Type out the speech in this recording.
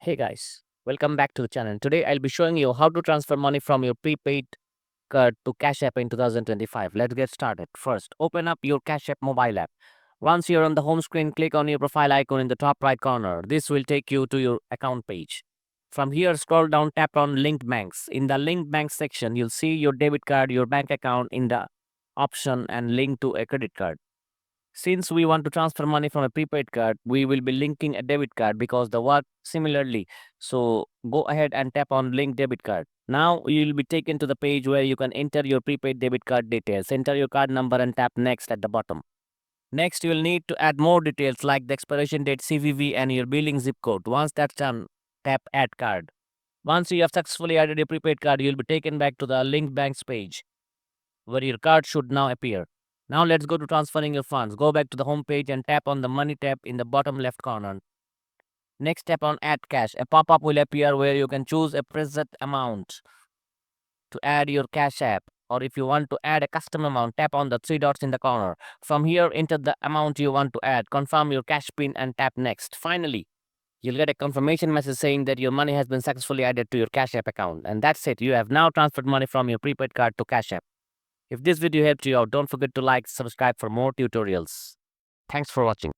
Hey guys, welcome back to the channel. Today I'll be showing you how to transfer money from your prepaid card to Cash App in 2025. Let's get started. First, open up your Cash App mobile app. Once you're on the home screen, click on your profile icon in the top right corner. This will take you to your account page. From here, scroll down, tap on Linked Banks. In the Linked Banks section, you'll see your debit card, your bank account in the option and link to a credit card. Since we want to transfer money from a prepaid card, we will be linking a debit card because the work similarly. So go ahead and tap on link debit card. Now you will be taken to the page where you can enter your prepaid debit card details. Enter your card number and tap next at the bottom. Next, you will need to add more details like the expiration date, CVV and your billing zip code. Once that's done, tap add card. Once you have successfully added your prepaid card, you will be taken back to the linked banks page where your card should now appear. Now let's go to transferring your funds. Go back to the home page and tap on the money tab in the bottom left corner. Next, tap on add cash. A pop-up will appear where you can choose a preset amount to add your cash app. Or if you want to add a custom amount, tap on the three dots in the corner. From here, enter the amount you want to add. Confirm your cash pin and tap next. Finally, you'll get a confirmation message saying that your money has been successfully added to your Cash App account. And that's it. You have now transferred money from your prepaid card to Cash App. If this video helped you out, don't forget to like, subscribe for more tutorials. Thanks for watching.